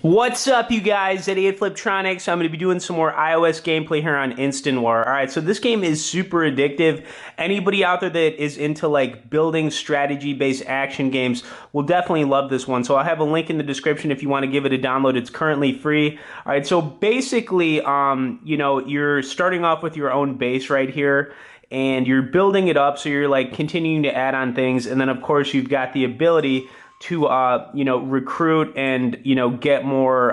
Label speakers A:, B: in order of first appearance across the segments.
A: What's up, you guys? At Fliptroniks. I'm going to be doing some more iOS gameplay here on Instant War. Alright, so this game is super addictive. Anybody out there that is into like building strategy-based action games will definitely love this one. So I'll have a link in the description if you want to give it a download. It's currently free. Alright, so basically, you're starting off with your own base right here, and you're building it up, so you're like continuing to add on things, and then of course you've got the ability to recruit and get more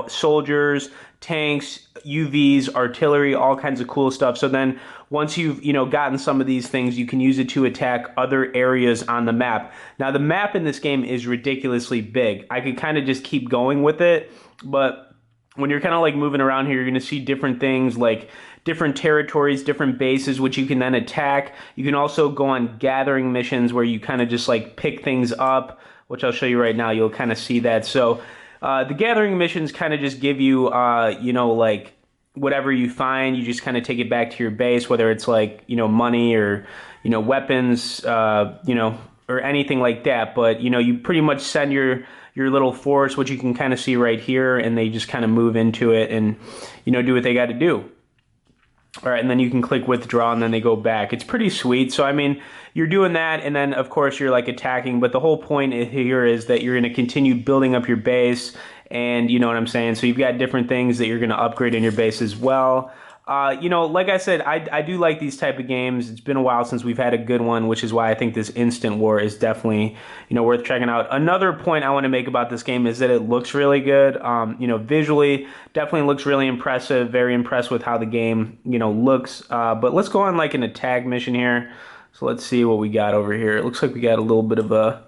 A: soldiers, tanks, UVs, artillery, all kinds of cool stuff. So then once you've gotten some of these things, you can use it to attack other areas on the map. Now the map in this game is ridiculously big. I could kind of just keep going with it, but when you're kind of like moving around here, you're going to see different things like different territories, different bases, which you can then attack. You can also go on gathering missions where you kind of just like pick things up, which I'll show you right now. You'll kind of see that. So the gathering missions kind of just give you, like whatever you find, you just kind of take it back to your base, whether it's like, money or, weapons, or anything like that. But, you pretty much send your little force, which you can kind of see right here, and they just kind of move into it and, do what they got to do. All right, and then you can click withdraw, and then they go back. It's pretty sweet. So, I mean, you're doing that, and then, of course, you're, like, attacking. But the whole point here is that you're going to continue building up your base, and you know what I'm saying? So you've got different things that you're going to upgrade in your base as well. Like I said, I do like these type of games. It's been a while since we've had a good one, which is why I think this Instant War is definitely, worth checking out. Another point I want to make about this game is that it looks really good. Visually, definitely looks really impressive. Very impressed with how the game, looks. But let's go on like an attack mission here. So let's see what we got over here. It looks like we got a little bit of a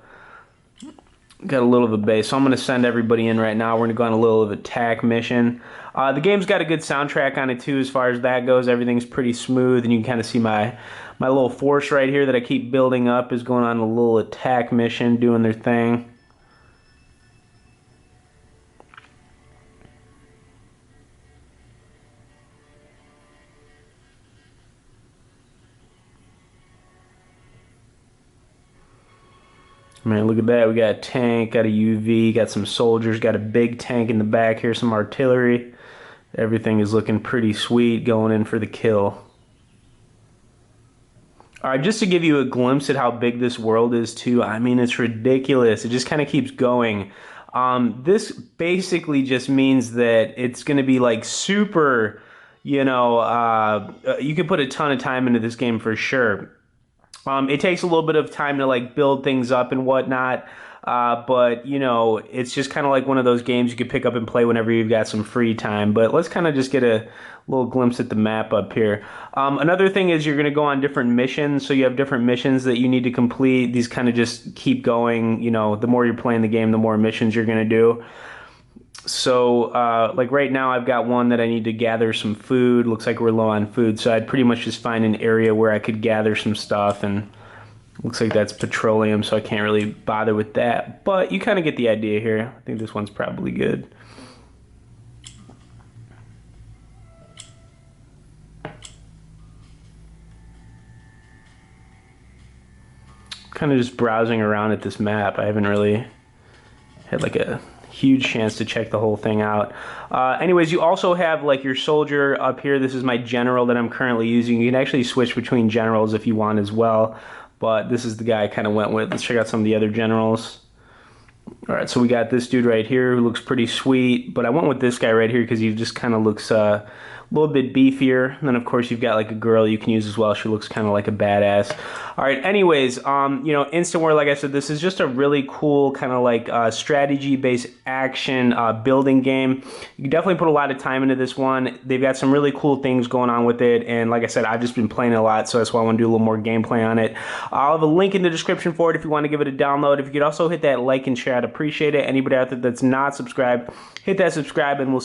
A: base. So I'm going to send everybody in right now. We're going to go on a little of attack mission. The game's got a good soundtrack on it too as far as that goes. Everything's pretty smooth, and you can kind of see my little force right here that I keep building up is going on a little attack mission, doing their thing. Man, look at that. We got a tank, got a UV, got some soldiers, got a big tank in the back here, some artillery. Everything is looking pretty sweet, going in for the kill. All right, just to give you a glimpse at how big this world is too, I mean, it's ridiculous. It just kind of keeps going. This basically just means that it's going to be like super, you can put a ton of time into this game for sure. It takes a little bit of time to like build things up and whatnot, but it's just kind of like one of those games you could pick up and play whenever you've got some free time. But let's kind of just get a little glimpse at the map up here. Another thing is you're going to go on different missions, so you have different missions that you need to complete. These kind of just keep going. The more you're playing the game, the more missions you're going to do. So, like right now, I've got one that I need to gather some food. Looks like we're low on food, so I'd pretty much just find an area where I could gather some stuff, and looks like that's petroleum, so I can't really bother with that. But you kind of get the idea here. I think this one's probably good. Kind of just browsing around at this map. I haven't really had like a huge chance to check the whole thing out. Anyways, you also have like your soldier up here. This is my general that I'm currently using. You can actually switch between generals if you want as well, but this is the guy I kind of went with. Let's check out some of the other generals. All right, so we got this dude right here who looks pretty sweet, but I went with this guy right here because he just kind of looks a little bit beefier. And then of course you've got like a girl you can use as well. She looks kind of like a badass. All right, anyways, Instant War, like I said, this is just a really cool kind of like strategy-based action building game. You can definitely put a lot of time into this one. They've got some really cool things going on with it, and like I said, I've just been playing a lot, so that's why I want to do a little more gameplay on it. I'll have a link in the description for it if you want to give it a download. If you could also hit that like and share, I'd appreciate it. Anybody out there that's not subscribed, hit that subscribe, and we'll